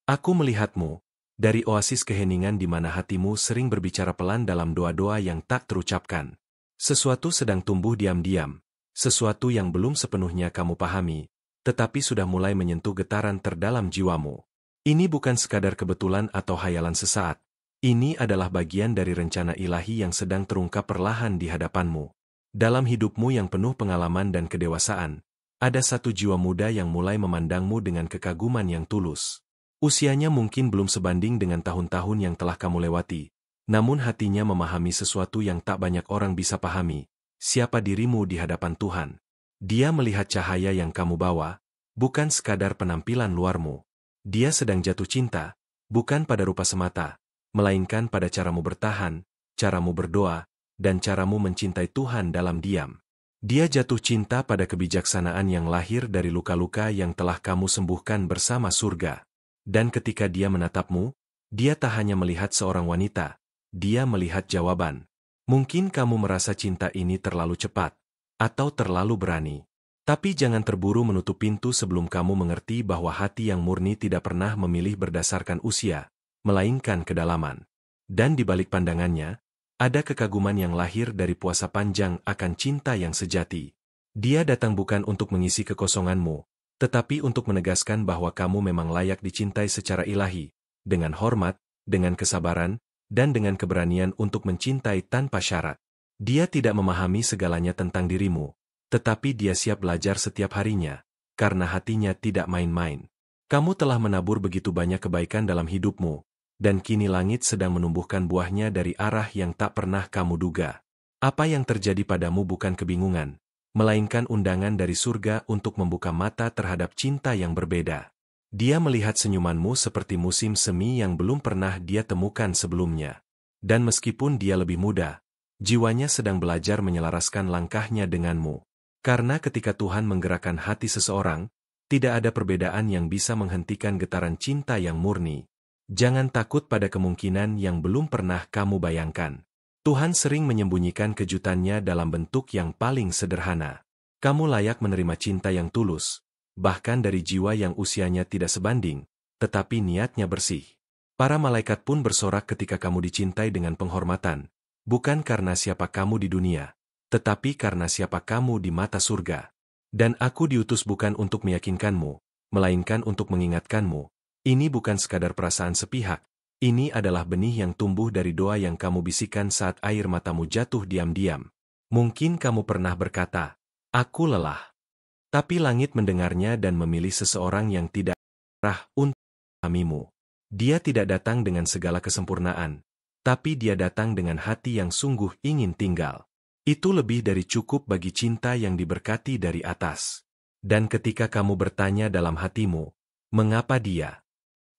Aku melihatmu, dari oasis keheningan di mana hatimu sering berbicara pelan dalam doa-doa yang tak terucapkan. Sesuatu sedang tumbuh diam-diam, sesuatu yang belum sepenuhnya kamu pahami, tetapi sudah mulai menyentuh getaran terdalam jiwamu. Ini bukan sekadar kebetulan atau hayalan sesaat. Ini adalah bagian dari rencana ilahi yang sedang terungkap perlahan di hadapanmu. Dalam hidupmu yang penuh pengalaman dan kedewasaan, ada satu jiwa muda yang mulai memandangmu dengan kekaguman yang tulus. Usianya mungkin belum sebanding dengan tahun-tahun yang telah kamu lewati, namun hatinya memahami sesuatu yang tak banyak orang bisa pahami, siapa dirimu di hadapan Tuhan. Dia melihat cahaya yang kamu bawa, bukan sekadar penampilan luarmu. Dia sedang jatuh cinta, bukan pada rupa semata, melainkan pada caramu bertahan, caramu berdoa, dan caramu mencintai Tuhan dalam diam. Dia jatuh cinta pada kebijaksanaan yang lahir dari luka-luka yang telah kamu sembuhkan bersama surga. Dan ketika dia menatapmu, dia tak hanya melihat seorang wanita, dia melihat jawaban. Mungkin kamu merasa cinta ini terlalu cepat, atau terlalu berani. Tapi jangan terburu menutup pintu sebelum kamu mengerti bahwa hati yang murni tidak pernah memilih berdasarkan usia, melainkan kedalaman. Dan di balik pandangannya, ada kekaguman yang lahir dari puasa panjang akan cinta yang sejati. Dia datang bukan untuk mengisi kekosonganmu, tetapi untuk menegaskan bahwa kamu memang layak dicintai secara ilahi, dengan hormat, dengan kesabaran, dan dengan keberanian untuk mencintai tanpa syarat. Dia tidak memahami segalanya tentang dirimu, tetapi dia siap belajar setiap harinya, karena hatinya tidak main-main. Kamu telah menabur begitu banyak kebaikan dalam hidupmu, dan kini langit sedang menumbuhkan buahnya dari arah yang tak pernah kamu duga. Apa yang terjadi padamu bukan kebingungan, melainkan undangan dari surga untuk membuka mata terhadap cinta yang berbeda. Dia melihat senyumanmu seperti musim semi yang belum pernah dia temukan sebelumnya. Dan meskipun dia lebih muda, jiwanya sedang belajar menyelaraskan langkahnya denganmu. Karena ketika Tuhan menggerakkan hati seseorang, tidak ada perbedaan yang bisa menghentikan getaran cinta yang murni. Jangan takut pada kemungkinan yang belum pernah kamu bayangkan. Tuhan sering menyembunyikan kejutannya dalam bentuk yang paling sederhana. Kamu layak menerima cinta yang tulus, bahkan dari jiwa yang usianya tidak sebanding, tetapi niatnya bersih. Para malaikat pun bersorak ketika kamu dicintai dengan penghormatan, bukan karena siapa kamu di dunia, tetapi karena siapa kamu di mata surga. Dan aku diutus bukan untuk meyakinkanmu, melainkan untuk mengingatkanmu. Ini bukan sekadar perasaan sepihak. Ini adalah benih yang tumbuh dari doa yang kamu bisikkan saat air matamu jatuh diam-diam. Mungkin kamu pernah berkata, "Aku lelah." Tapi langit mendengarnya dan memilih seseorang yang tidak rah untuk memahamimu. Dia tidak datang dengan segala kesempurnaan, tapi dia datang dengan hati yang sungguh ingin tinggal. Itu lebih dari cukup bagi cinta yang diberkati dari atas. Dan ketika kamu bertanya dalam hatimu, mengapa dia?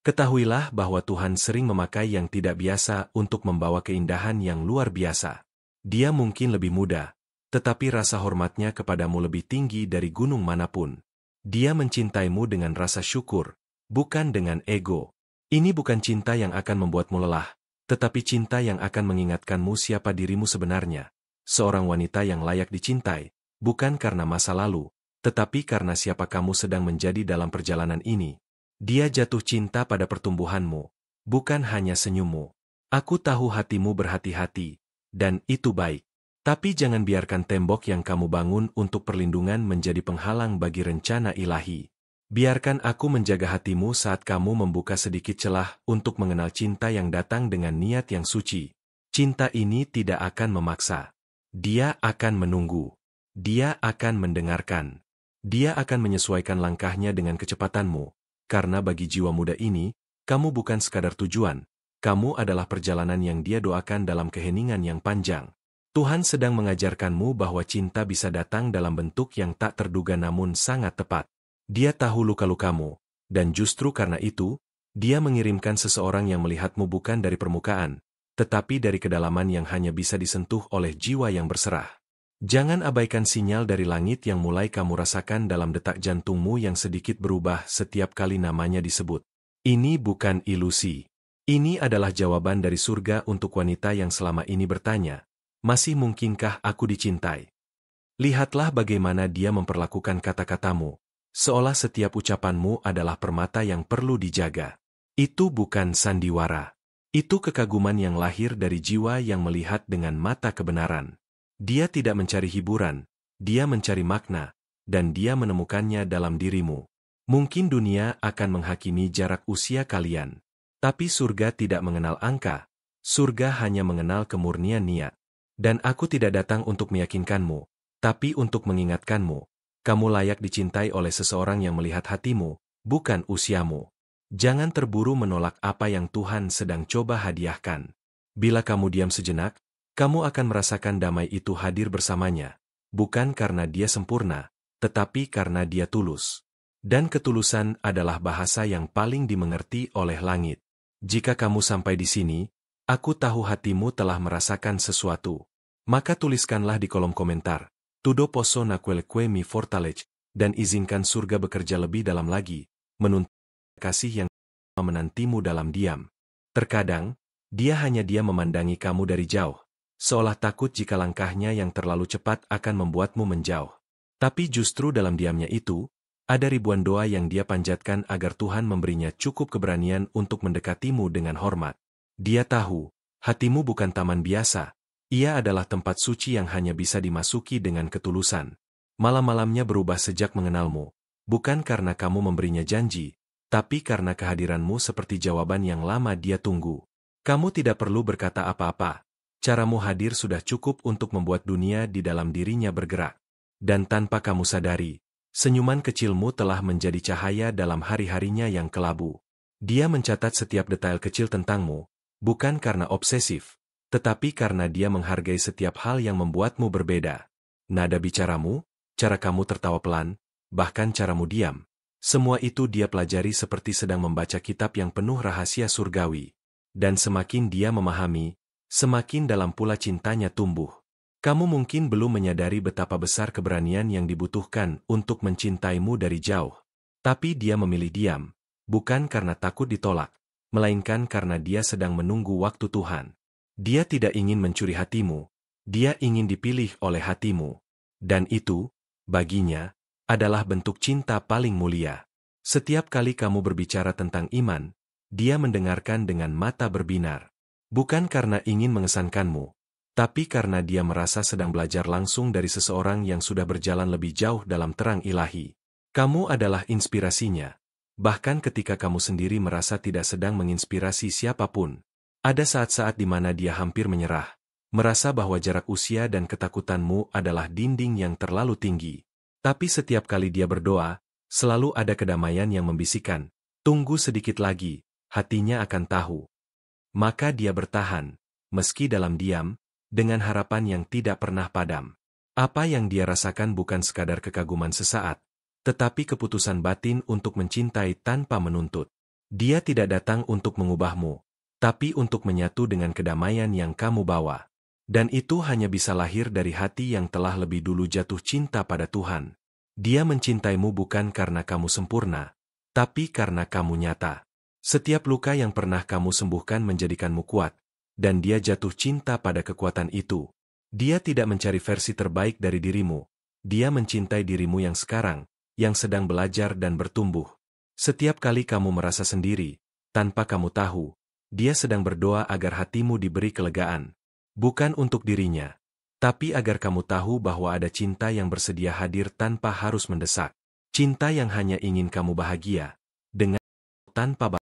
Ketahuilah bahwa Tuhan sering memakai yang tidak biasa untuk membawa keindahan yang luar biasa. Dia mungkin lebih muda, tetapi rasa hormatnya kepadamu lebih tinggi dari gunung manapun. Dia mencintaimu dengan rasa syukur, bukan dengan ego. Ini bukan cinta yang akan membuatmu lelah, tetapi cinta yang akan mengingatkanmu siapa dirimu sebenarnya. Seorang wanita yang layak dicintai, bukan karena masa lalu, tetapi karena siapa kamu sedang menjadi dalam perjalanan ini. Dia jatuh cinta pada pertumbuhanmu, bukan hanya senyummu. Aku tahu hatimu berhati-hati, dan itu baik. Tapi jangan biarkan tembok yang kamu bangun untuk perlindungan menjadi penghalang bagi rencana ilahi. Biarkan aku menjaga hatimu saat kamu membuka sedikit celah untuk mengenal cinta yang datang dengan niat yang suci. Cinta ini tidak akan memaksa. Dia akan menunggu. Dia akan mendengarkan. Dia akan menyesuaikan langkahnya dengan kecepatanmu. Karena bagi jiwa muda ini, kamu bukan sekadar tujuan, kamu adalah perjalanan yang dia doakan dalam keheningan yang panjang. Tuhan sedang mengajarkanmu bahwa cinta bisa datang dalam bentuk yang tak terduga namun sangat tepat. Dia tahu luka-lukamu, dan justru karena itu, dia mengirimkan seseorang yang melihatmu bukan dari permukaan, tetapi dari kedalaman yang hanya bisa disentuh oleh jiwa yang berserah. Jangan abaikan sinyal dari langit yang mulai kamu rasakan dalam detak jantungmu yang sedikit berubah setiap kali namanya disebut. Ini bukan ilusi. Ini adalah jawaban dari surga untuk wanita yang selama ini bertanya, "Masih mungkinkah aku dicintai?" Lihatlah bagaimana dia memperlakukan kata-katamu, seolah setiap ucapanmu adalah permata yang perlu dijaga. Itu bukan sandiwara. Itu kekaguman yang lahir dari jiwa yang melihat dengan mata kebenaran. Dia tidak mencari hiburan, dia mencari makna, dan dia menemukannya dalam dirimu. Mungkin dunia akan menghakimi jarak usia kalian. Tapi surga tidak mengenal angka. Surga hanya mengenal kemurnian niat. Dan aku tidak datang untuk meyakinkanmu, tapi untuk mengingatkanmu. Kamu layak dicintai oleh seseorang yang melihat hatimu, bukan usiamu. Jangan terburu menolak apa yang Tuhan sedang coba hadiahkan. Bila kamu diam sejenak, kamu akan merasakan damai itu hadir bersamanya. Bukan karena dia sempurna, tetapi karena dia tulus. Dan ketulusan adalah bahasa yang paling dimengerti oleh langit. Jika kamu sampai di sini, aku tahu hatimu telah merasakan sesuatu. Maka tuliskanlah di kolom komentar. Tudo posso naquelque mi fortalece, dan izinkan surga bekerja lebih dalam lagi, menuntut kasih yang menantimu dalam diam. Terkadang, dia memandangi kamu dari jauh, seolah takut jika langkahnya yang terlalu cepat akan membuatmu menjauh. Tapi justru dalam diamnya itu, ada ribuan doa yang dia panjatkan agar Tuhan memberinya cukup keberanian untuk mendekatimu dengan hormat. Dia tahu, hatimu bukan taman biasa. Ia adalah tempat suci yang hanya bisa dimasuki dengan ketulusan. Malam-malamnya berubah sejak mengenalmu, bukan karena kamu memberinya janji, tapi karena kehadiranmu seperti jawaban yang lama dia tunggu. Kamu tidak perlu berkata apa-apa. Caramu hadir sudah cukup untuk membuat dunia di dalam dirinya bergerak. Dan tanpa kamu sadari, senyuman kecilmu telah menjadi cahaya dalam hari-harinya yang kelabu. Dia mencatat setiap detail kecil tentangmu, bukan karena obsesif, tetapi karena dia menghargai setiap hal yang membuatmu berbeda. Nada bicaramu, cara kamu tertawa pelan, bahkan caramu diam. Semua itu dia pelajari seperti sedang membaca kitab yang penuh rahasia surgawi. Dan semakin dia memahami, semakin dalam pula cintanya tumbuh. Kamu mungkin belum menyadari betapa besar keberanian yang dibutuhkan untuk mencintaimu dari jauh. Tapi dia memilih diam, bukan karena takut ditolak, melainkan karena dia sedang menunggu waktu Tuhan. Dia tidak ingin mencuri hatimu, dia ingin dipilih oleh hatimu. Dan itu, baginya, adalah bentuk cinta paling mulia. Setiap kali kamu berbicara tentang iman, dia mendengarkan dengan mata berbinar. Bukan karena ingin mengesankanmu, tapi karena dia merasa sedang belajar langsung dari seseorang yang sudah berjalan lebih jauh dalam terang ilahi. Kamu adalah inspirasinya. Bahkan ketika kamu sendiri merasa tidak sedang menginspirasi siapapun. Ada saat-saat di mana dia hampir menyerah, merasa bahwa jarak usia dan ketakutanmu adalah dinding yang terlalu tinggi. Tapi setiap kali dia berdoa, selalu ada kedamaian yang membisikkan, tunggu sedikit lagi, hatinya akan tahu. Maka dia bertahan, meski dalam diam, dengan harapan yang tidak pernah padam. Apa yang dia rasakan bukan sekadar kekaguman sesaat, tetapi keputusan batin untuk mencintai tanpa menuntut. Dia tidak datang untuk mengubahmu, tapi untuk menyatu dengan kedamaian yang kamu bawa. Dan itu hanya bisa lahir dari hati yang telah lebih dulu jatuh cinta pada Tuhan. Dia mencintaimu bukan karena kamu sempurna, tapi karena kamu nyata. Setiap luka yang pernah kamu sembuhkan menjadikanmu kuat, dan dia jatuh cinta pada kekuatan itu. Dia tidak mencari versi terbaik dari dirimu, dia mencintai dirimu yang sekarang, yang sedang belajar dan bertumbuh. Setiap kali kamu merasa sendiri, tanpa kamu tahu, dia sedang berdoa agar hatimu diberi kelegaan. Bukan untuk dirinya, tapi agar kamu tahu bahwa ada cinta yang bersedia hadir tanpa harus mendesak. Cinta yang hanya ingin kamu bahagia, dengan tanpa batas.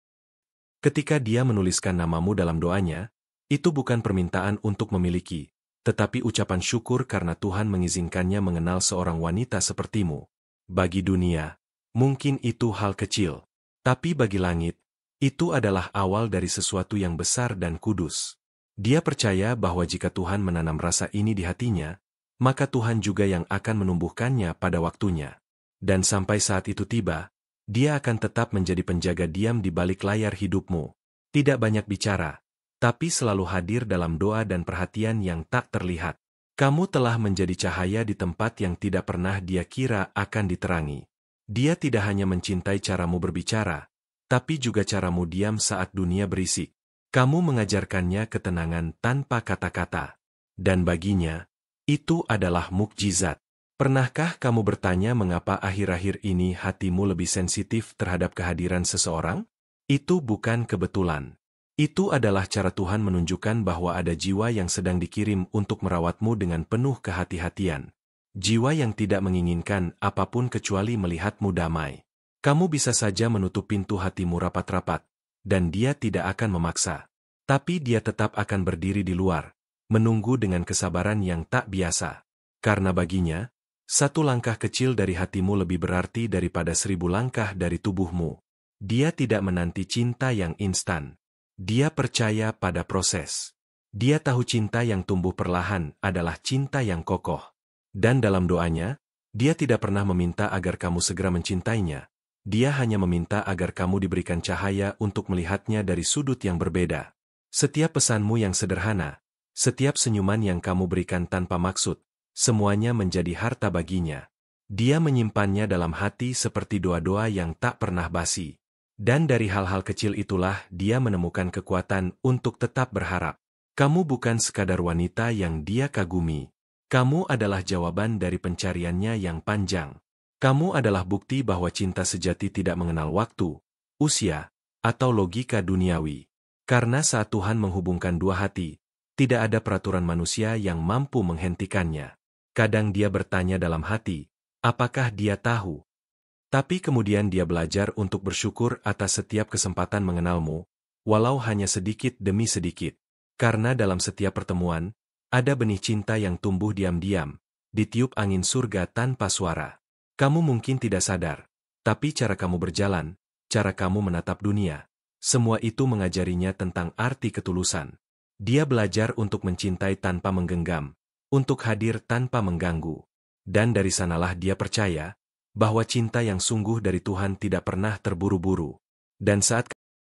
Ketika dia menuliskan namamu dalam doanya, itu bukan permintaan untuk memiliki, tetapi ucapan syukur karena Tuhan mengizinkannya mengenal seorang wanita sepertimu. Bagi dunia, mungkin itu hal kecil, tapi bagi langit, itu adalah awal dari sesuatu yang besar dan kudus. Dia percaya bahwa jika Tuhan menanam rasa ini di hatinya, maka Tuhan juga yang akan menumbuhkannya pada waktunya. Dan sampai saat itu tiba, dia akan tetap menjadi penjaga diam di balik layar hidupmu. Tidak banyak bicara, tapi selalu hadir dalam doa dan perhatian yang tak terlihat. Kamu telah menjadi cahaya di tempat yang tidak pernah dia kira akan diterangi. Dia tidak hanya mencintai caramu berbicara, tapi juga caramu diam saat dunia berisik. Kamu mengajarkannya ketenangan tanpa kata-kata. Dan baginya, itu adalah mukjizat. Pernahkah kamu bertanya mengapa akhir-akhir ini hatimu lebih sensitif terhadap kehadiran seseorang? Itu bukan kebetulan. Itu adalah cara Tuhan menunjukkan bahwa ada jiwa yang sedang dikirim untuk merawatmu dengan penuh kehati-hatian. Jiwa yang tidak menginginkan apapun kecuali melihatmu damai. Kamu bisa saja menutup pintu hatimu rapat-rapat, dan dia tidak akan memaksa. Tapi dia tetap akan berdiri di luar, menunggu dengan kesabaran yang tak biasa. Karena baginya, satu langkah kecil dari hatimu lebih berarti daripada 1000 langkah dari tubuhmu. Dia tidak menanti cinta yang instan. Dia percaya pada proses. Dia tahu cinta yang tumbuh perlahan adalah cinta yang kokoh. Dan dalam doanya, dia tidak pernah meminta agar kamu segera mencintainya. Dia hanya meminta agar kamu diberikan cahaya untuk melihatnya dari sudut yang berbeda. Setiap pesanmu yang sederhana, setiap senyuman yang kamu berikan tanpa maksud, semuanya menjadi harta baginya. Dia menyimpannya dalam hati seperti doa-doa yang tak pernah basi. Dan dari hal-hal kecil itulah dia menemukan kekuatan untuk tetap berharap. Kamu bukan sekadar wanita yang dia kagumi. Kamu adalah jawaban dari pencariannya yang panjang. Kamu adalah bukti bahwa cinta sejati tidak mengenal waktu, usia, atau logika duniawi. Karena saat Tuhan menghubungkan dua hati, tidak ada peraturan manusia yang mampu menghentikannya. Kadang dia bertanya dalam hati, apakah dia tahu? Tapi kemudian dia belajar untuk bersyukur atas setiap kesempatan mengenalmu, walau hanya sedikit demi sedikit. Karena dalam setiap pertemuan, ada benih cinta yang tumbuh diam-diam, ditiup angin surga tanpa suara. Kamu mungkin tidak sadar, tapi cara kamu berjalan, cara kamu menatap dunia, semua itu mengajarinya tentang arti ketulusan. Dia belajar untuk mencintai tanpa menggenggam, untuk hadir tanpa mengganggu. Dan dari sanalah dia percaya bahwa cinta yang sungguh dari Tuhan tidak pernah terburu-buru. Dan saat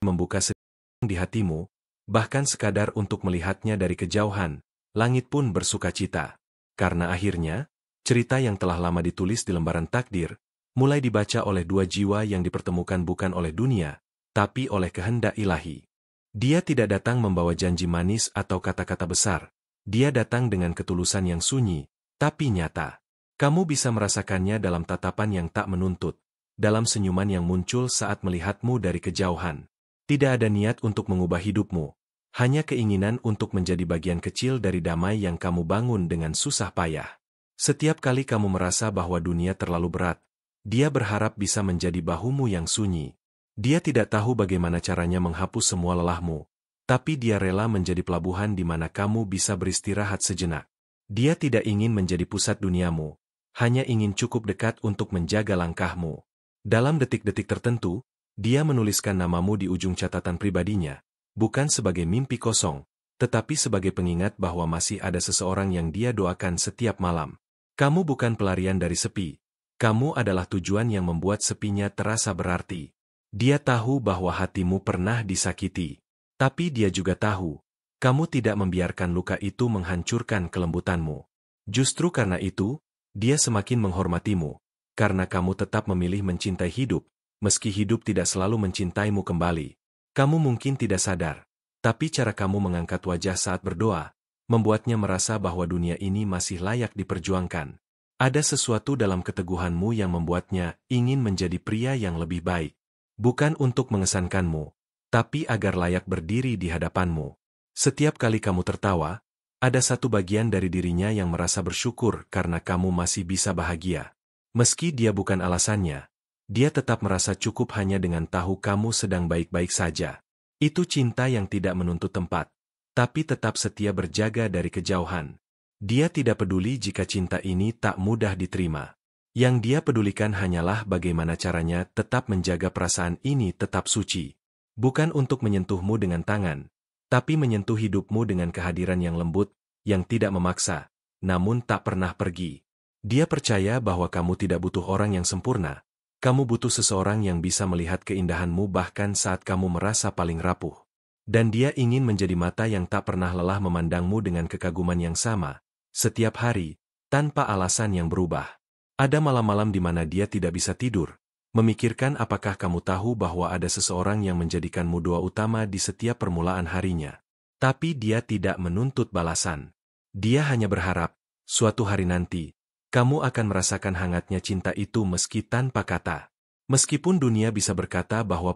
membuka sedikit di hatimu, bahkan sekadar untuk melihatnya dari kejauhan, langit pun bersukacita. Karena akhirnya, cerita yang telah lama ditulis di lembaran takdir, mulai dibaca oleh dua jiwa yang dipertemukan bukan oleh dunia, tapi oleh kehendak ilahi. Dia tidak datang membawa janji manis atau kata-kata besar. Dia datang dengan ketulusan yang sunyi, tapi nyata. Kamu bisa merasakannya dalam tatapan yang tak menuntut, dalam senyuman yang muncul saat melihatmu dari kejauhan. Tidak ada niat untuk mengubah hidupmu, hanya keinginan untuk menjadi bagian kecil dari damai yang kamu bangun dengan susah payah. Setiap kali kamu merasa bahwa dunia terlalu berat, dia berharap bisa menjadi bahumu yang sunyi. Dia tidak tahu bagaimana caranya menghapus semua lelahmu, tapi dia rela menjadi pelabuhan di mana kamu bisa beristirahat sejenak. Dia tidak ingin menjadi pusat duniamu, hanya ingin cukup dekat untuk menjaga langkahmu. Dalam detik-detik tertentu, dia menuliskan namamu di ujung catatan pribadinya, bukan sebagai mimpi kosong, tetapi sebagai pengingat bahwa masih ada seseorang yang dia doakan setiap malam. Kamu bukan pelarian dari sepi, kamu adalah tujuan yang membuat sepinya terasa berarti. Dia tahu bahwa hatimu pernah disakiti, tapi dia juga tahu, kamu tidak membiarkan luka itu menghancurkan kelembutanmu. Justru karena itu, dia semakin menghormatimu, karena kamu tetap memilih mencintai hidup, meski hidup tidak selalu mencintaimu kembali. Kamu mungkin tidak sadar, tapi cara kamu mengangkat wajah saat berdoa, membuatnya merasa bahwa dunia ini masih layak diperjuangkan. Ada sesuatu dalam keteguhanmu yang membuatnya ingin menjadi pria yang lebih baik. Bukan untuk mengesankanmu, tapi agar layak berdiri di hadapanmu. Setiap kali kamu tertawa, ada satu bagian dari dirinya yang merasa bersyukur karena kamu masih bisa bahagia. Meski dia bukan alasannya, dia tetap merasa cukup hanya dengan tahu kamu sedang baik-baik saja. Itu cinta yang tidak menuntut tempat, tapi tetap setia berjaga dari kejauhan. Dia tidak peduli jika cinta ini tak mudah diterima. Yang dia pedulikan hanyalah bagaimana caranya tetap menjaga perasaan ini tetap suci. Bukan untuk menyentuhmu dengan tangan, tapi menyentuh hidupmu dengan kehadiran yang lembut, yang tidak memaksa, namun tak pernah pergi. Dia percaya bahwa kamu tidak butuh orang yang sempurna, kamu butuh seseorang yang bisa melihat keindahanmu bahkan saat kamu merasa paling rapuh. Dan dia ingin menjadi mata yang tak pernah lelah memandangmu dengan kekaguman yang sama, setiap hari, tanpa alasan yang berubah. Ada malam-malam di mana dia tidak bisa tidur, memikirkan apakah kamu tahu bahwa ada seseorang yang menjadikanmu doa utama di setiap permulaan harinya. Tapi dia tidak menuntut balasan. Dia hanya berharap, suatu hari nanti, kamu akan merasakan hangatnya cinta itu meski tanpa kata. Meskipun dunia bisa berkata bahwa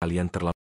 kalian terlalu.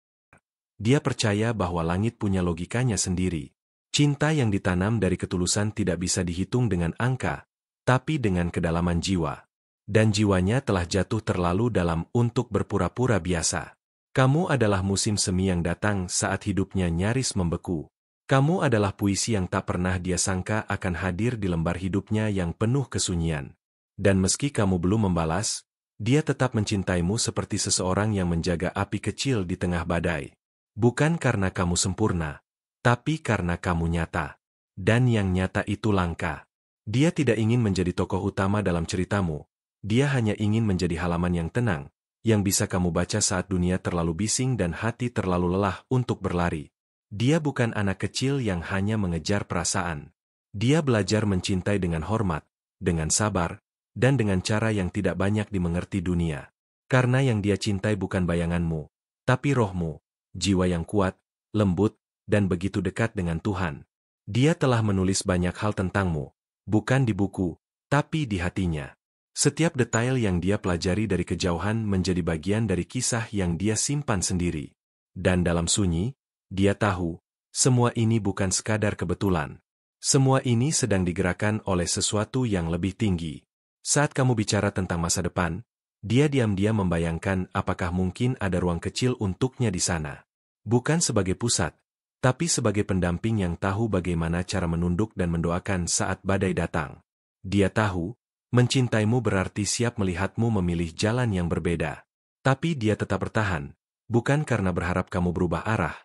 Dia percaya bahwa langit punya logikanya sendiri. Cinta yang ditanam dari ketulusan tidak bisa dihitung dengan angka, tapi dengan kedalaman jiwa. Dan jiwanya telah jatuh terlalu dalam untuk berpura-pura biasa. Kamu adalah musim semi yang datang saat hidupnya nyaris membeku. Kamu adalah puisi yang tak pernah dia sangka akan hadir di lembar hidupnya yang penuh kesunyian. Dan meski kamu belum membalas, dia tetap mencintaimu seperti seseorang yang menjaga api kecil di tengah badai. Bukan karena kamu sempurna, tapi karena kamu nyata. Dan yang nyata itu langka. Dia tidak ingin menjadi tokoh utama dalam ceritamu. Dia hanya ingin menjadi halaman yang tenang, yang bisa kamu baca saat dunia terlalu bising dan hati terlalu lelah untuk berlari. Dia bukan anak kecil yang hanya mengejar perasaan. Dia belajar mencintai dengan hormat, dengan sabar, dan dengan cara yang tidak banyak dimengerti dunia. Karena yang dia cintai bukan bayanganmu, tapi rohmu, jiwa yang kuat, lembut, dan begitu dekat dengan Tuhan. Dia telah menulis banyak hal tentangmu, bukan di buku, tapi di hatinya. Setiap detail yang dia pelajari dari kejauhan menjadi bagian dari kisah yang dia simpan sendiri. Dan dalam sunyi, dia tahu, semua ini bukan sekadar kebetulan. Semua ini sedang digerakkan oleh sesuatu yang lebih tinggi. Saat kamu bicara tentang masa depan, dia diam-diam membayangkan apakah mungkin ada ruang kecil untuknya di sana. Bukan sebagai pusat, tapi sebagai pendamping yang tahu bagaimana cara menunduk dan mendoakan saat badai datang. Dia tahu, mencintaimu berarti siap melihatmu memilih jalan yang berbeda. Tapi dia tetap bertahan, bukan karena berharap kamu berubah arah,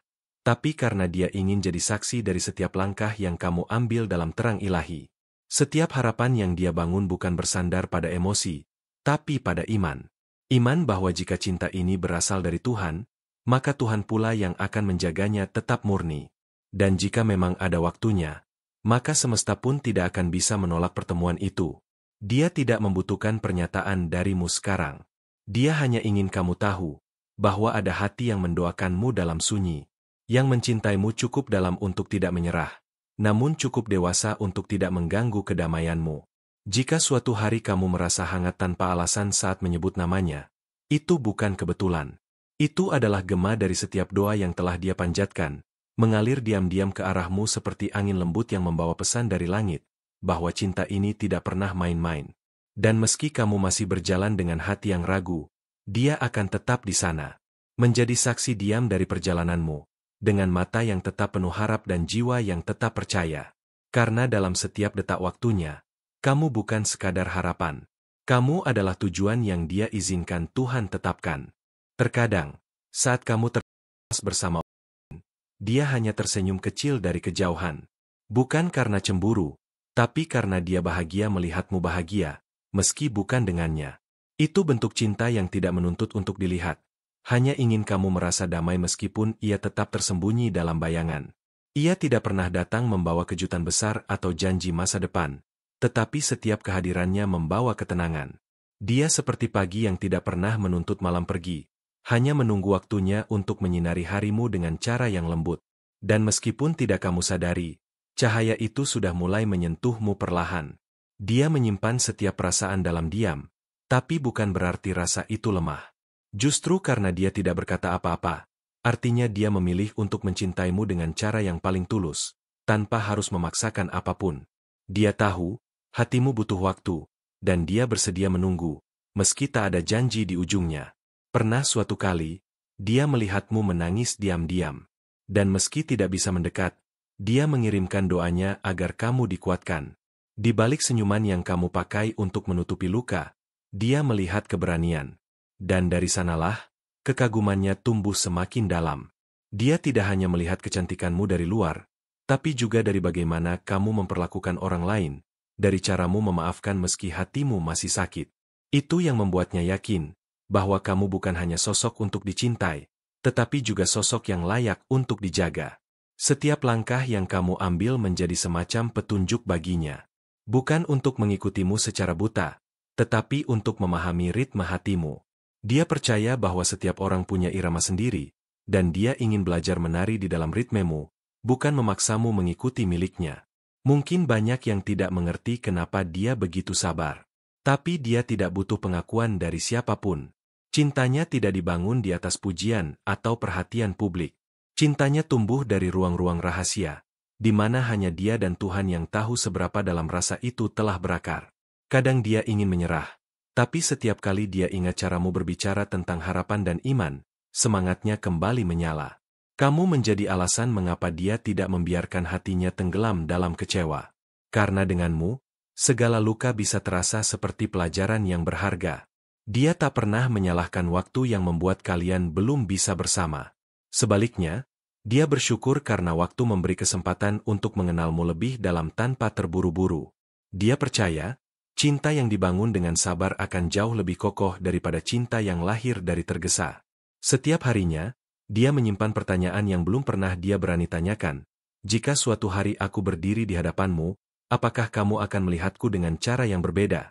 tapi karena dia ingin jadi saksi dari setiap langkah yang kamu ambil dalam terang ilahi. Setiap harapan yang dia bangun bukan bersandar pada emosi, tapi pada iman. Iman bahwa jika cinta ini berasal dari Tuhan, maka Tuhan pula yang akan menjaganya tetap murni. Dan jika memang ada waktunya, maka semesta pun tidak akan bisa menolak pertemuan itu. Dia tidak membutuhkan pernyataan darimu sekarang. Dia hanya ingin kamu tahu, bahwa ada hati yang mendoakanmu dalam sunyi, yang mencintaimu cukup dalam untuk tidak menyerah, namun cukup dewasa untuk tidak mengganggu kedamaianmu. Jika suatu hari kamu merasa hangat tanpa alasan saat menyebut namanya, itu bukan kebetulan. Itu adalah gema dari setiap doa yang telah dia panjatkan, mengalir diam-diam ke arahmu seperti angin lembut yang membawa pesan dari langit, bahwa cinta ini tidak pernah main-main. Dan meski kamu masih berjalan dengan hati yang ragu, dia akan tetap di sana, menjadi saksi diam dari perjalananmu, dengan mata yang tetap penuh harap dan jiwa yang tetap percaya. Karena dalam setiap detak waktunya, kamu bukan sekadar harapan. Kamu adalah tujuan yang dia izinkan Tuhan tetapkan. Terkadang, saat kamu terlepas bersama orang, dia hanya tersenyum kecil dari kejauhan. Bukan karena cemburu, tapi karena dia bahagia melihatmu bahagia, meski bukan dengannya. Itu bentuk cinta yang tidak menuntut untuk dilihat. Hanya ingin kamu merasa damai meskipun ia tetap tersembunyi dalam bayangan. Ia tidak pernah datang membawa kejutan besar atau janji masa depan, tetapi setiap kehadirannya membawa ketenangan. Dia seperti pagi yang tidak pernah menuntut malam pergi, hanya menunggu waktunya untuk menyinari harimu dengan cara yang lembut. Dan meskipun tidak kamu sadari, cahaya itu sudah mulai menyentuhmu perlahan. Dia menyimpan setiap perasaan dalam diam, tapi bukan berarti rasa itu lemah. Justru karena dia tidak berkata apa-apa, artinya dia memilih untuk mencintaimu dengan cara yang paling tulus, tanpa harus memaksakan apapun. Dia tahu, hatimu butuh waktu, dan dia bersedia menunggu, meski tak ada janji di ujungnya. Pernah suatu kali, dia melihatmu menangis diam-diam. Dan meski tidak bisa mendekat, dia mengirimkan doanya agar kamu dikuatkan. Di balik senyuman yang kamu pakai untuk menutupi luka, dia melihat keberanian. Dan dari sanalah, kekagumannya tumbuh semakin dalam. Dia tidak hanya melihat kecantikanmu dari luar, tapi juga dari bagaimana kamu memperlakukan orang lain, dari caramu memaafkan meski hatimu masih sakit. Itu yang membuatnya yakin, bahwa kamu bukan hanya sosok untuk dicintai, tetapi juga sosok yang layak untuk dijaga. Setiap langkah yang kamu ambil menjadi semacam petunjuk baginya. Bukan untuk mengikutimu secara buta, tetapi untuk memahami ritme hatimu. Dia percaya bahwa setiap orang punya irama sendiri, dan dia ingin belajar menari di dalam ritmemu, bukan memaksamu mengikuti miliknya. Mungkin banyak yang tidak mengerti kenapa dia begitu sabar. Tapi dia tidak butuh pengakuan dari siapapun. Cintanya tidak dibangun di atas pujian atau perhatian publik. Cintanya tumbuh dari ruang-ruang rahasia, di mana hanya dia dan Tuhan yang tahu seberapa dalam rasa itu telah berakar. Kadang dia ingin menyerah, tapi setiap kali dia ingat caramu berbicara tentang harapan dan iman, semangatnya kembali menyala. Kamu menjadi alasan mengapa dia tidak membiarkan hatinya tenggelam dalam kecewa. Karena denganmu, segala luka bisa terasa seperti pelajaran yang berharga. Dia tak pernah menyalahkan waktu yang membuat kalian belum bisa bersama. Sebaliknya, dia bersyukur karena waktu memberi kesempatan untuk mengenalmu lebih dalam tanpa terburu-buru. Dia percaya, cinta yang dibangun dengan sabar akan jauh lebih kokoh daripada cinta yang lahir dari tergesa. Setiap harinya, dia menyimpan pertanyaan yang belum pernah dia berani tanyakan. Jika suatu hari aku berdiri di hadapanmu, apakah kamu akan melihatku dengan cara yang berbeda?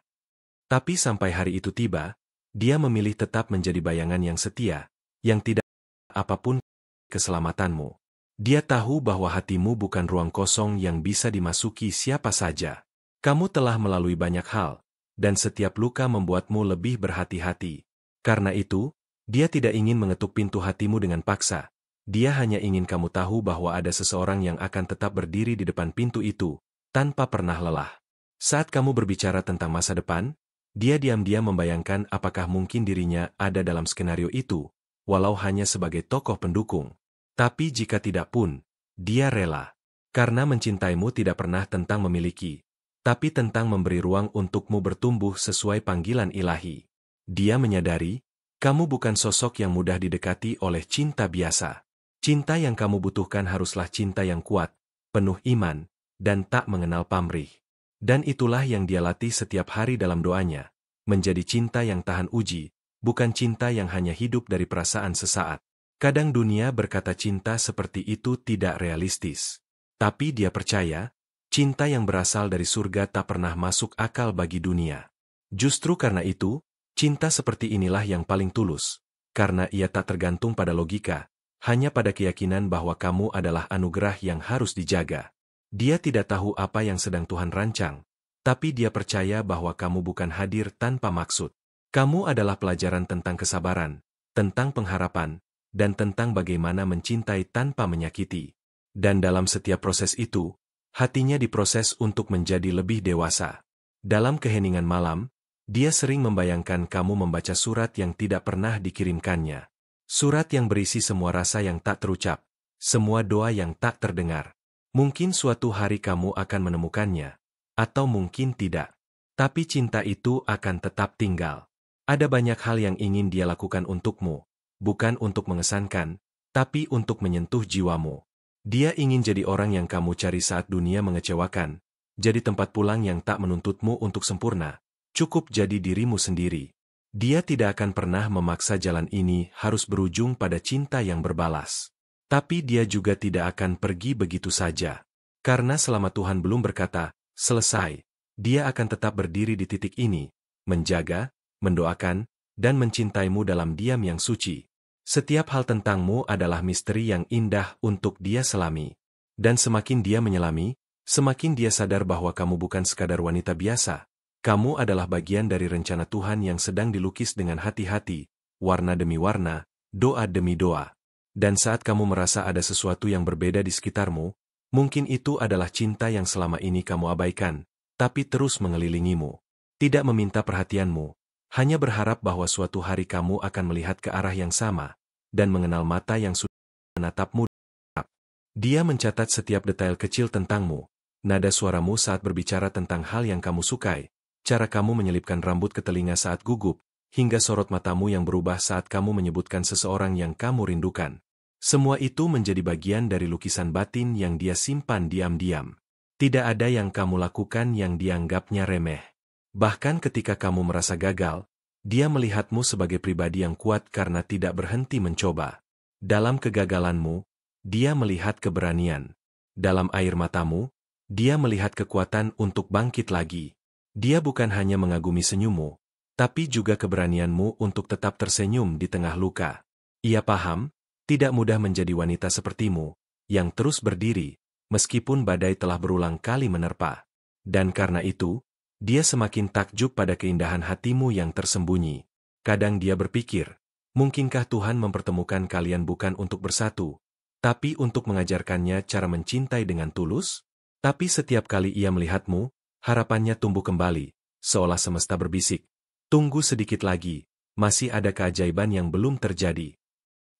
Tapi sampai hari itu tiba, dia memilih tetap menjadi bayangan yang setia, yang tidak apapun keselamatanmu. Dia tahu bahwa hatimu bukan ruang kosong yang bisa dimasuki siapa saja. Kamu telah melalui banyak hal, dan setiap luka membuatmu lebih berhati-hati. Karena itu, dia tidak ingin mengetuk pintu hatimu dengan paksa. Dia hanya ingin kamu tahu bahwa ada seseorang yang akan tetap berdiri di depan pintu itu, tanpa pernah lelah. Saat kamu berbicara tentang masa depan, dia diam-diam membayangkan apakah mungkin dirinya ada dalam skenario itu, walau hanya sebagai tokoh pendukung. Tapi jika tidak pun, dia rela. Karena mencintaimu tidak pernah tentang memiliki, tapi tentang memberi ruang untukmu bertumbuh sesuai panggilan ilahi. Dia menyadari, kamu bukan sosok yang mudah didekati oleh cinta biasa. Cinta yang kamu butuhkan haruslah cinta yang kuat, penuh iman, dan tak mengenal pamrih. Dan itulah yang dia latih setiap hari dalam doanya, menjadi cinta yang tahan uji, bukan cinta yang hanya hidup dari perasaan sesaat. Kadang dunia berkata cinta seperti itu tidak realistis. Tapi dia percaya, cinta yang berasal dari surga tak pernah masuk akal bagi dunia. Justru karena itu, cinta seperti inilah yang paling tulus, karena ia tak tergantung pada logika, hanya pada keyakinan bahwa kamu adalah anugerah yang harus dijaga. Dia tidak tahu apa yang sedang Tuhan rancang, tapi dia percaya bahwa kamu bukan hadir tanpa maksud. Kamu adalah pelajaran tentang kesabaran, tentang pengharapan, dan tentang bagaimana mencintai tanpa menyakiti. Dan dalam setiap proses itu, hatinya diproses untuk menjadi lebih dewasa. Dalam keheningan malam, dia sering membayangkan kamu membaca surat yang tidak pernah dikirimkannya. Surat yang berisi semua rasa yang tak terucap, semua doa yang tak terdengar. Mungkin suatu hari kamu akan menemukannya, atau mungkin tidak. Tapi cinta itu akan tetap tinggal. Ada banyak hal yang ingin dia lakukan untukmu, bukan untuk mengesankan, tapi untuk menyentuh jiwamu. Dia ingin jadi orang yang kamu cari saat dunia mengecewakan, jadi tempat pulang yang tak menuntutmu untuk sempurna, cukup jadi dirimu sendiri. Dia tidak akan pernah memaksa jalan ini harus berujung pada cinta yang berbalas. Tapi dia juga tidak akan pergi begitu saja. Karena selama Tuhan belum berkata, selesai, dia akan tetap berdiri di titik ini, menjaga, mendoakan, dan mencintaimu dalam diam yang suci. Setiap hal tentangmu adalah misteri yang indah untuk dia selami. Dan semakin dia menyelami, semakin dia sadar bahwa kamu bukan sekadar wanita biasa. Kamu adalah bagian dari rencana Tuhan yang sedang dilukis dengan hati-hati, warna demi warna, doa demi doa. Dan saat kamu merasa ada sesuatu yang berbeda di sekitarmu, mungkin itu adalah cinta yang selama ini kamu abaikan, tapi terus mengelilingimu. Tidak meminta perhatianmu, hanya berharap bahwa suatu hari kamu akan melihat ke arah yang sama, dan mengenal mata yang sudah menatapmu. Dia mencatat setiap detail kecil tentangmu, nada suaramu saat berbicara tentang hal yang kamu sukai, cara kamu menyelipkan rambut ke telinga saat gugup, hingga sorot matamu yang berubah saat kamu menyebutkan seseorang yang kamu rindukan. Semua itu menjadi bagian dari lukisan batin yang dia simpan diam-diam. Tidak ada yang kamu lakukan yang dianggapnya remeh. Bahkan ketika kamu merasa gagal, dia melihatmu sebagai pribadi yang kuat karena tidak berhenti mencoba. Dalam kegagalanmu, dia melihat keberanian. Dalam air matamu, dia melihat kekuatan untuk bangkit lagi. Dia bukan hanya mengagumi senyummu, tapi juga keberanianmu untuk tetap tersenyum di tengah luka. Ia paham, tidak mudah menjadi wanita sepertimu, yang terus berdiri, meskipun badai telah berulang kali menerpa. Dan karena itu, dia semakin takjub pada keindahan hatimu yang tersembunyi. Kadang dia berpikir, mungkinkah Tuhan mempertemukan kalian bukan untuk bersatu, tapi untuk mengajarkannya cara mencintai dengan tulus? Tapi setiap kali ia melihatmu, harapannya tumbuh kembali, seolah semesta berbisik. Tunggu sedikit lagi, masih ada keajaiban yang belum terjadi.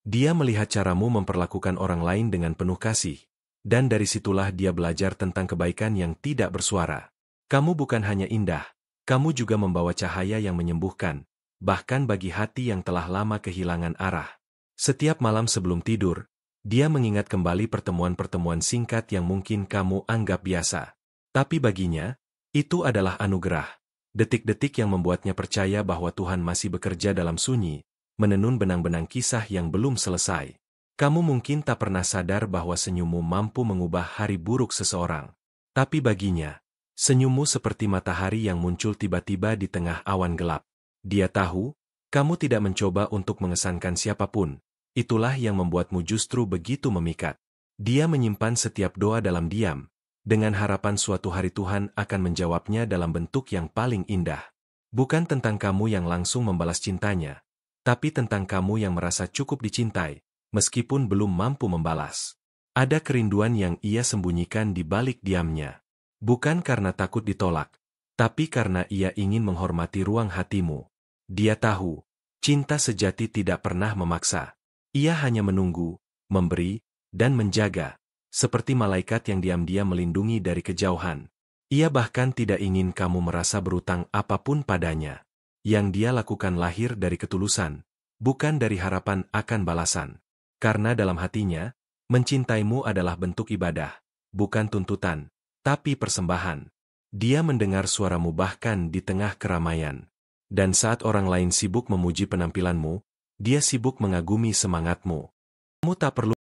Dia melihat caramu memperlakukan orang lain dengan penuh kasih, dan dari situlah dia belajar tentang kebaikan yang tidak bersuara. Kamu bukan hanya indah, kamu juga membawa cahaya yang menyembuhkan, bahkan bagi hati yang telah lama kehilangan arah. Setiap malam sebelum tidur, dia mengingat kembali pertemuan-pertemuan singkat yang mungkin kamu anggap biasa. Tapi baginya, itu adalah anugerah. Detik-detik yang membuatnya percaya bahwa Tuhan masih bekerja dalam sunyi, menenun benang-benang kisah yang belum selesai. Kamu mungkin tak pernah sadar bahwa senyummu mampu mengubah hari buruk seseorang. Tapi baginya, senyummu seperti matahari yang muncul tiba-tiba di tengah awan gelap. Dia tahu, kamu tidak mencoba untuk mengesankan siapapun. Itulah yang membuatmu justru begitu memikat. Dia menyimpan setiap doa dalam diam, dengan harapan suatu hari Tuhan akan menjawabnya dalam bentuk yang paling indah. Bukan tentang kamu yang langsung membalas cintanya, tapi tentang kamu yang merasa cukup dicintai, meskipun belum mampu membalas. Ada kerinduan yang ia sembunyikan di balik diamnya. Bukan karena takut ditolak, tapi karena ia ingin menghormati ruang hatimu. Dia tahu, cinta sejati tidak pernah memaksa. Ia hanya menunggu, memberi, dan menjaga, seperti malaikat yang diam-diam melindungi dari kejauhan. Ia bahkan tidak ingin kamu merasa berutang apapun padanya. Yang dia lakukan lahir dari ketulusan, bukan dari harapan akan balasan. Karena dalam hatinya, mencintaimu adalah bentuk ibadah, bukan tuntutan, tapi persembahan. Dia mendengar suaramu bahkan di tengah keramaian. Dan saat orang lain sibuk memuji penampilanmu, dia sibuk mengagumi semangatmu. Kamu tak perlu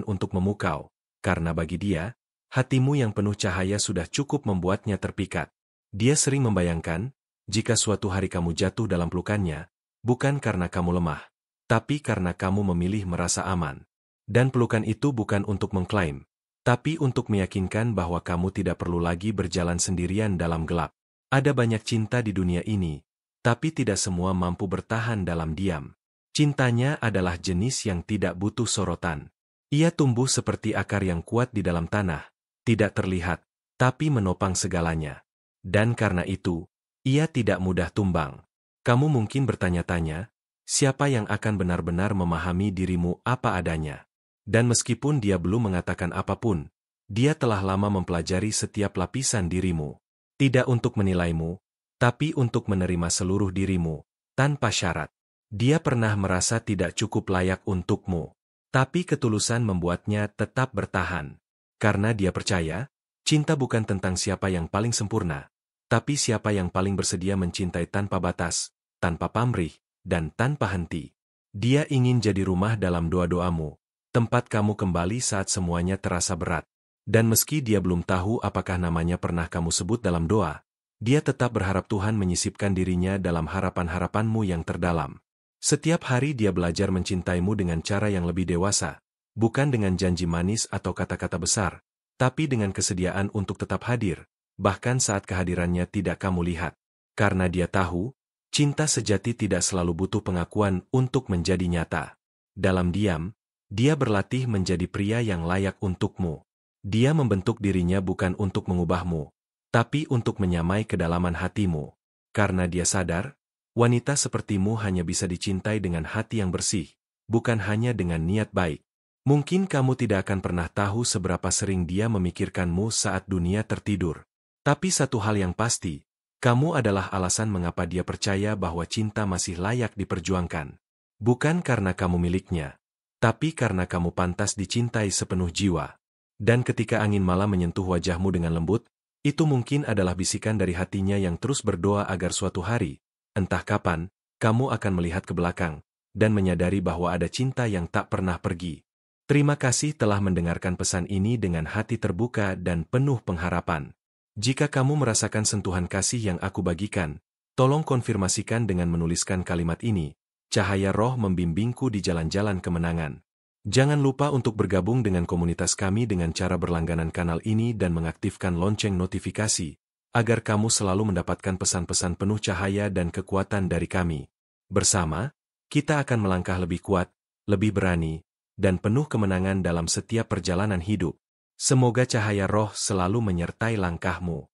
untuk memukau, karena bagi dia, hatimu yang penuh cahaya sudah cukup membuatnya terpikat. Dia sering membayangkan, jika suatu hari kamu jatuh dalam pelukannya, bukan karena kamu lemah, tapi karena kamu memilih merasa aman. Dan pelukan itu bukan untuk mengklaim, tapi untuk meyakinkan bahwa kamu tidak perlu lagi berjalan sendirian dalam gelap. Ada banyak cinta di dunia ini, tapi tidak semua mampu bertahan dalam diam. Cintanya adalah jenis yang tidak butuh sorotan. Ia tumbuh seperti akar yang kuat di dalam tanah, tidak terlihat, tapi menopang segalanya. Dan karena itu, ia tidak mudah tumbang. Kamu mungkin bertanya-tanya, siapa yang akan benar-benar memahami dirimu apa adanya? Dan meskipun dia belum mengatakan apapun, dia telah lama mempelajari setiap lapisan dirimu. Tidak untuk menilaimu, tapi untuk menerima seluruh dirimu, tanpa syarat. Dia pernah merasa tidak cukup layak untukmu, tapi ketulusan membuatnya tetap bertahan. Karena dia percaya, cinta bukan tentang siapa yang paling sempurna, tapi siapa yang paling bersedia mencintai tanpa batas, tanpa pamrih, dan tanpa henti. Dia ingin jadi rumah dalam doa-doamu, tempat kamu kembali saat semuanya terasa berat. Dan meski dia belum tahu apakah namanya pernah kamu sebut dalam doa, dia tetap berharap Tuhan menyisipkan dirinya dalam harapan-harapanmu yang terdalam. Setiap hari dia belajar mencintaimu dengan cara yang lebih dewasa, bukan dengan janji manis atau kata-kata besar, tapi dengan kesediaan untuk tetap hadir, bahkan saat kehadirannya tidak kamu lihat. Karena dia tahu, cinta sejati tidak selalu butuh pengakuan untuk menjadi nyata. Dalam diam, dia berlatih menjadi pria yang layak untukmu. Dia membentuk dirinya bukan untuk mengubahmu, tapi untuk menyamai kedalaman hatimu. Karena dia sadar, wanita sepertimu hanya bisa dicintai dengan hati yang bersih, bukan hanya dengan niat baik. Mungkin kamu tidak akan pernah tahu seberapa sering dia memikirkanmu saat dunia tertidur. Tapi satu hal yang pasti, kamu adalah alasan mengapa dia percaya bahwa cinta masih layak diperjuangkan. Bukan karena kamu miliknya, tapi karena kamu pantas dicintai sepenuh jiwa. Dan ketika angin malam menyentuh wajahmu dengan lembut, itu mungkin adalah bisikan dari hatinya yang terus berdoa agar suatu hari, entah kapan, kamu akan melihat ke belakang, dan menyadari bahwa ada cinta yang tak pernah pergi. Terima kasih telah mendengarkan pesan ini dengan hati terbuka dan penuh pengharapan. Jika kamu merasakan sentuhan kasih yang aku bagikan, tolong konfirmasikan dengan menuliskan kalimat ini, cahaya roh membimbingku di jalan-jalan kemenangan. Jangan lupa untuk bergabung dengan komunitas kami dengan cara berlangganan kanal ini dan mengaktifkan lonceng notifikasi, agar kamu selalu mendapatkan pesan-pesan penuh cahaya dan kekuatan dari kami. Bersama, kita akan melangkah lebih kuat, lebih berani, dan penuh kemenangan dalam setiap perjalanan hidup. Semoga cahaya roh selalu menyertai langkahmu.